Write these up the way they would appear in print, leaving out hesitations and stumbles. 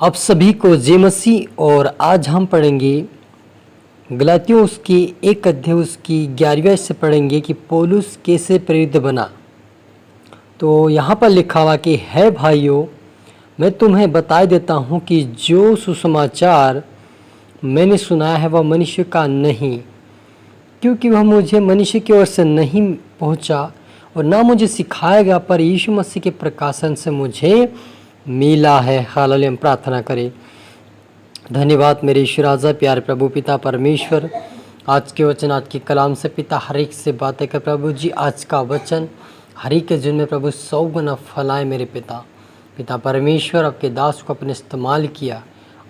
आप सभी को जय मसीह। और आज हम पढ़ेंगे गलातियों उसकी 1 अध्याय उसकी 11वीं से पढ़ेंगे कि पौलुस कैसे प्रेरित बना। तो यहाँ पर लिखा हुआ कि है भाइयों, मैं तुम्हें बता देता हूँ कि जो सुसमाचार मैंने सुनाया है वह मनुष्य का नहीं, क्योंकि वह मुझे मनुष्य की ओर से नहीं पहुँचा और ना मुझे सिखाया गया, पर यीशु मसीह के प्रकाशन से मुझे मिला है। हालेलुया। हम प्रार्थना करें। धन्यवाद मेरे ईश्वर राजा, प्यारे प्रभु पिता परमेश्वर, आज के वचन आज के कलाम से पिता हर एक से बातें कर प्रभु जी। आज का वचन हर एक के जीवन में प्रभु 100 गुना फैलाए मेरे पिता परमेश्वर। आपके दास को अपने इस्तेमाल किया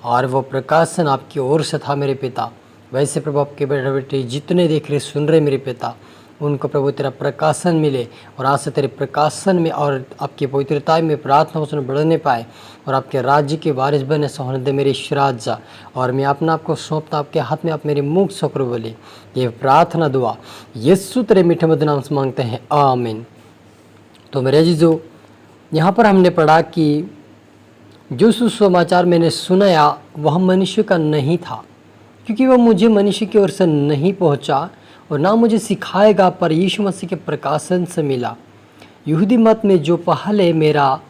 और वो प्रकाशन आपकी ओर से था मेरे पिता। वैसे प्रभु आपके बेटे बेटे जितने देख रहे सुन रहे मेरे पिता, उनको प्रभु तेरा प्रकाशन मिले और आज से तेरे प्रकाशन में और आपकी पवित्रता में प्रार्थना उसमें बढ़ने पाए और आपके राज्य के वारिस बने सोहने दे मेरे ईश्वराजा। और मैं अपना आपको सौंपता आपके हाथ में, आप मेरे मुख से प्रभु बोले। ये प्रार्थना दुआ यीशु तेरे मीठे मधुर नाम से मांगते हैं, आमीन। तो मेरे जीजो, यहाँ पर हमने पढ़ा कि जो सुसमाचार मैंने सुनाया वह मनुष्य का नहीं था, क्योंकि वह मुझे मनुष्य की ओर से नहीं पहुँचा और ना मुझे सिखाएगा, पर यीशु मसीह के प्रकाशन से मिला। यहूदी मत में जो पहले मेरा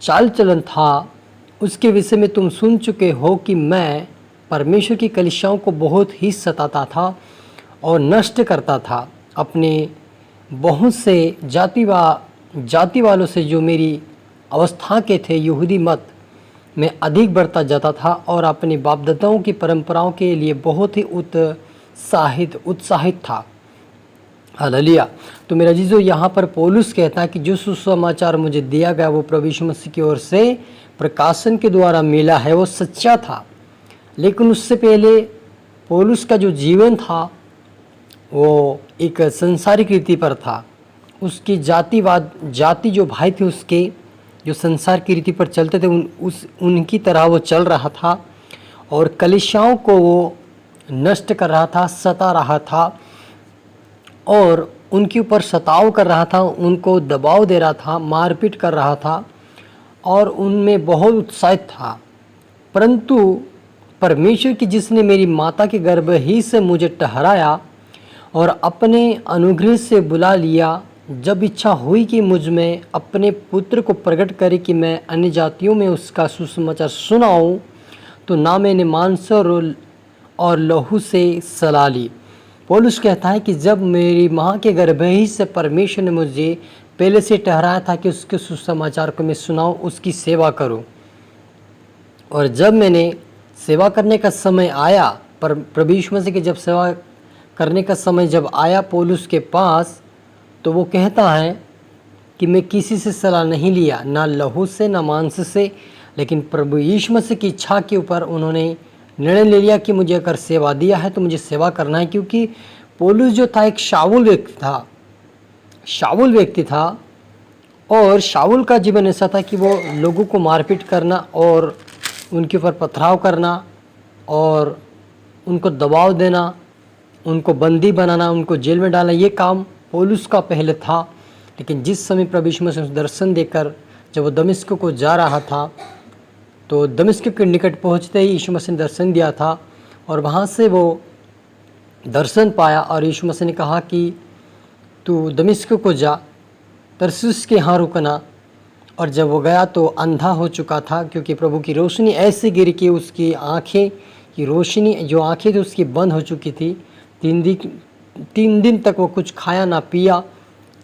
चाल चलन था उसके विषय में तुम सुन चुके हो कि मैं परमेश्वर की कलीसियाओं को बहुत ही सताता था और नष्ट करता था। अपने बहुत से जाति वालों से जो मेरी अवस्था के थे यहूदी मत में अधिक बढ़ता जाता था और अपने बाप दादाओं की परंपराओं के लिए बहुत ही उत्साहित था। हालेलुया। तो मेरा जीजो, यहाँ पर पौलुस कहता है कि जो सुसमाचार मुझे दिया गया वो प्रभु यीशु मसीह की ओर से प्रकाशन के द्वारा मिला है, वो सच्चा था। लेकिन उससे पहले पौलुस का जो जीवन था वो एक संसारिक रीति पर था। उसकी जाति जो भाई थे उसके जो संसार की रीति पर चलते थे उनकी तरह वो चल रहा था और कलीसियाओं को वो नष्ट कर रहा था, सता रहा था और उनके ऊपर सताव कर रहा था, उनको दबाव दे रहा था, मारपीट कर रहा था और उनमें बहुत उत्साहित था। परंतु परमेश्वर की जिसने मेरी माता के गर्भ ही से मुझे ठहराया और अपने अनुग्रह से बुला लिया, जब इच्छा हुई कि मुझ में अपने पुत्र को प्रकट करे कि मैं अन्य जातियों में उसका सुसमाचार सुनाऊं, तो ना मैंने मांस और लहू से सलाह ली। पौलुस कहता है कि जब मेरी माँ के गर्भ ही से परमेश्वर ने मुझे पहले से ठहराया था कि उसके सुसमाचार को मैं सुनाऊं, उसकी सेवा करूं, और जब मैंने सेवा करने का समय आया, पर प्रभु यीशु मसीह की जब सेवा करने का समय जब आया पौलुस के पास, तो वो कहता है कि मैं किसी से सलाह नहीं लिया, ना लहू से ना मांस से, लेकिन प्रभु यीशु मसीह की इच्छा के ऊपर उन्होंने निर्णय ले लिया कि मुझे अगर सेवा दिया है तो मुझे सेवा करना है। क्योंकि पौलुस जो था एक शाऊल व्यक्ति था और शाऊल का जीवन ऐसा था कि वो लोगों को मारपीट करना और उनके ऊपर पथराव करना और उनको दबाव देना, उनको बंदी बनाना, उनको जेल में डालना, ये काम पौलुस का पहले था। लेकिन जिस समय प्रभु यीशु मसीह दर्शन देकर जब वो दमिश्क को जा रहा था, तो दमिश्क के निकट पहुंचते ही यीशु मसीह ने दर्शन दिया था और वहाँ से वो दर्शन पाया और यीशु मसीह ने कहा कि तू दमिश्क को जा, तरसुस के यहाँ रुकना। और जब वो गया तो अंधा हो चुका था, क्योंकि प्रभु की रोशनी ऐसे गिरी कि उसकी आँखें की रोशनी जो आँखें थी उसकी बंद हो चुकी थी। 3 दिन तक वो कुछ खाया ना पिया।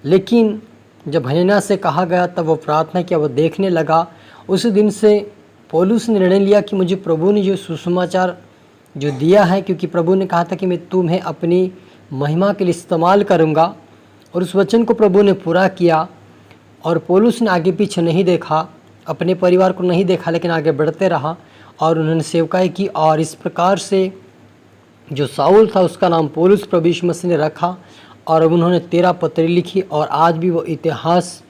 लेकिन जब हनन्याह से कहा गया तब वो प्रार्थना किया, वो देखने लगा। उस दिन से पौलुस ने निर्णय लिया कि मुझे प्रभु ने जो सुसमाचार जो दिया है, क्योंकि प्रभु ने कहा था कि मैं तुम्हें अपनी महिमा के लिए इस्तेमाल करूंगा, और उस वचन को प्रभु ने पूरा किया। और पौलुस ने आगे पीछे नहीं देखा, अपने परिवार को नहीं देखा, लेकिन आगे बढ़ते रहा और उन्होंने सेवकाई की। और इस प्रकार से जो शाऊल था उसका नाम पौलुस प्रभु यीशु मसीह ने रखा और उन्होंने 13 पत्री लिखी और आज भी वो इतिहास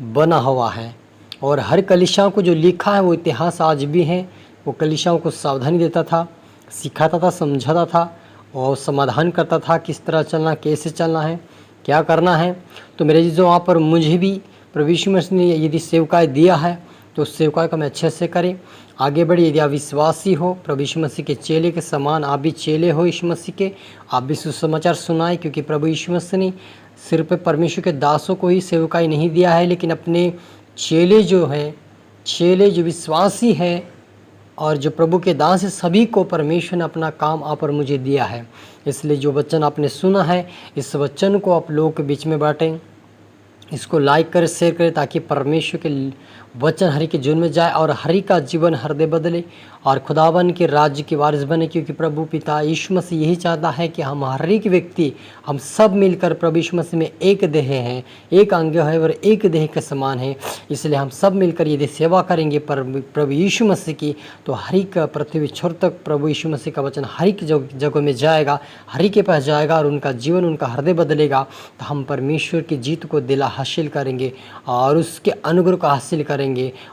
बना हुआ है। और हर कलीसियाओं को जो लिखा है वो इतिहास आज भी है। वो कलीसियाओं को सावधानी देता था, सिखाता था, समझाता था और समाधान करता था किस तरह चलना, कैसे चलना है, क्या करना है। तो मेरे जो वहाँ पर मुझे भी प्रभु यीशु मसीह ने यदि सेवकाई दिया है तो उस सेवकाई को हमें अच्छे से करें, आगे बढ़े। यदि आप विश्वासी हो, प्रभु यीशु मसीह के चेले के समान आप भी चेले हो यीशु मसीह के, आप भी सुसमाचार सुनाए, क्योंकि प्रभु यीशु मसीह ने सिर्फ परमेश्वर के दासों को ही सेवकाई नहीं दिया है, लेकिन अपने चेले जो हैं, चेले जो विश्वासी हैं और जो प्रभु के दास है, सभी को परमेश्वर ने अपना काम आप और मुझे दिया है। इसलिए जो वचन आपने सुना है, इस वचन को आप लोगों के बीच में बांटें, इसको लाइक करें, शेयर करें, ताकि परमेश्वर के वचन हर एक के जीवन में जाए और हर एक का जीवन हृदय बदले और खुदावन के राज्य की वारिस बने। क्योंकि प्रभु पिता यीशु मसीह यही चाहता है कि हम हर एक व्यक्ति, हम सब मिलकर प्रभु यीशु मसीह में एक देह हैं, एक अंग है और एक देह के समान है। इसलिए हम सब मिलकर यदि सेवा करेंगे प्रभु यीशु मसीह की, तो हर एक पृथ्वी छोर तक प्रभु यीशु मसीह का वचन हर एक जगह में जाएगा, हर एक के पास जाएगा और उनका जीवन, उनका हृदय बदलेगा। तो हम परमेश्वर की जीत को दिला हासिल करेंगे और उसके अनुग्रह को हासिल करेंगे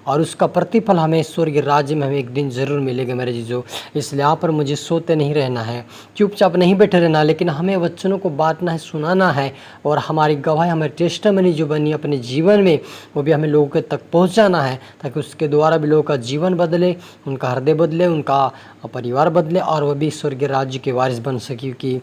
और उसका प्रतिफल हमें स्वर्गीय राज्य में हमें एक दिन जरूर मिलेगा मेरे जीजो। इसलिए आप पर मुझे सोते नहीं रहना है, चुपचाप नहीं बैठे रहना, लेकिन हमें वचनों को बांटना है, सुनाना है और हमारी गवाही, हमारी टेस्टिमनी जो बनी अपने जीवन में, वो भी हमें लोगों के तक पहुंचाना है, ताकि उसके द्वारा भी लोगों का जीवन बदले, उनका हृदय बदले, उनका परिवार बदले और वह भी स्वर्गीय राज्य के वारिस बन सके। कि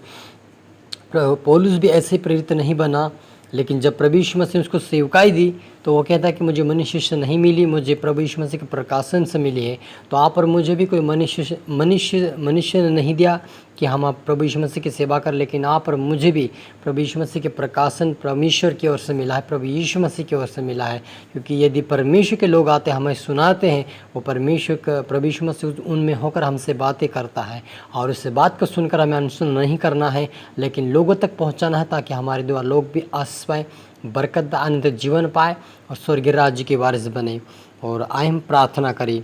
पौलुस भी ऐसे प्रेरित नहीं बना, लेकिन जब प्रभु यीशु मसीह ने उसको सेवकाई दी तो वो कहता है कि मुझे मनुष्य से नहीं मिली, मुझे प्रभु यीशु मसीह के प्रकाशन से मिली है। तो आप और मुझे भी कोई मनुष्य ने नहीं दिया कि हम आप प्रभु यीशु मसीह की सेवा कर, लेकिन आप और मुझे भी प्रभु यीशु मसीह के प्रकाशन परमेश्वर की ओर से मिला है, प्रभु यीशु मसीह की ओर से मिला है। क्योंकि यदि परमेश्वर के लोग आते हमें सुनाते हैं, वो परमेश्वर का प्रभु यीशु मसीह उनमें होकर हमसे बातें करता है और उससे बात को सुनकर हमें अनुसरण नहीं करना है, लेकिन लोगों तक पहुँचाना है, ताकि हमारे द्वारा लोग भी आशीष पाए, बरकत आनंद जीवन पाए और स्वर्गीय राज्य के वारिस बने। और आए हम प्रार्थना करें।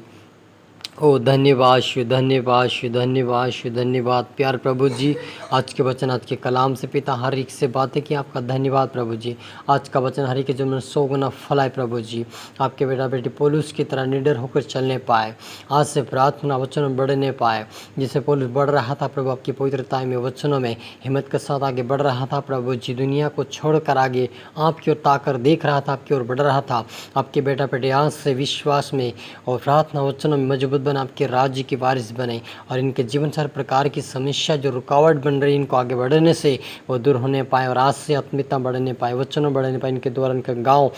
ओ धन्यवाद शु, धन्यवाद शु, धन्यवाद शु, धन्यवाद प्यार प्रभु जी। आज के वचन, आज के कलाम से पिता हर एक से बातें की, आपका धन्यवाद प्रभु जी। आज का वचन हर एक के जीवन में 100 गुना फल आए प्रभु जी। आपके बेटा बेटी पौलुस की तरह निडर होकर चलने पाए, आज से प्रार्थना वचनों में बढ़ने पाए। जिसे पौलुस बढ़ रहा था प्रभु, आपकी पवित्रता में, वचनों में हिम्मत के साथ आगे बढ़ रहा था प्रभु जी। दुनिया को छोड़कर आगे आपकी ओर ताकर देख रहा था, आपकी ओर बढ़ रहा था। आपके बेटा बेटी आज से विश्वास में और प्रार्थना वचनों में मजबूत बना, आपके राज्य की वारिस बने और इनके जीवन से हर प्रकार की समस्या जो रुकावट बन रही, इनको आगे बढ़ने से वो दूर होने पाए और आज से आत्मिकता बढ़ने पाए, वचनों बढ़ने पाए। इनके द्वारा इनका गांव,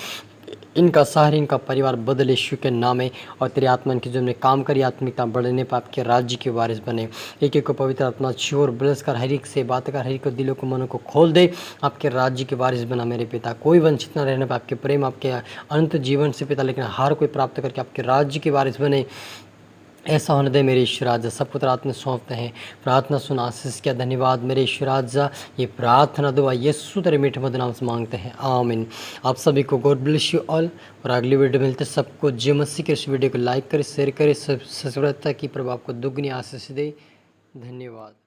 इनका शहर, इनका परिवार बदले यीशु के नाम है और तेरी आत्मा इनके जीवन में काम करी, आत्मिकता बढ़ने पाए, आपके राज्य के वारिस बने। एक एक को पवित्र आत्मा छू और ब्लेस कर, हर एक से बात कर, हर एक को दिलों को मनों को खोल दे, आपके राज्य के वारिस बना मेरे पिता। कोई वंचित न रहने पाए आपके प्रेम, आपके अनंत जीवन से पिता, लेकिन हर कोई प्राप्त करके आपके राज्य के वारिस बने। ऐसा होने दे मेरे ईश्वर राजा। सब पुत्र आत्मा सौंपते हैं, प्रार्थना सुना, आशीष किया, धन्यवाद मेरे ईश्वर राजा। ये प्रार्थना दुआ यीशु तेरे मीठे मधुर नाम से मांगते हैं, आमीन। आप सभी को गॉड ब्लेस यू ऑल और अगली वीडियो मिलते सबको जय मसीह के। इस वीडियो को लाइक करें, शेयर करें, सब्सक्राइब, ताकि प्रभु आपको दुगनी आशीष दे। धन्यवाद।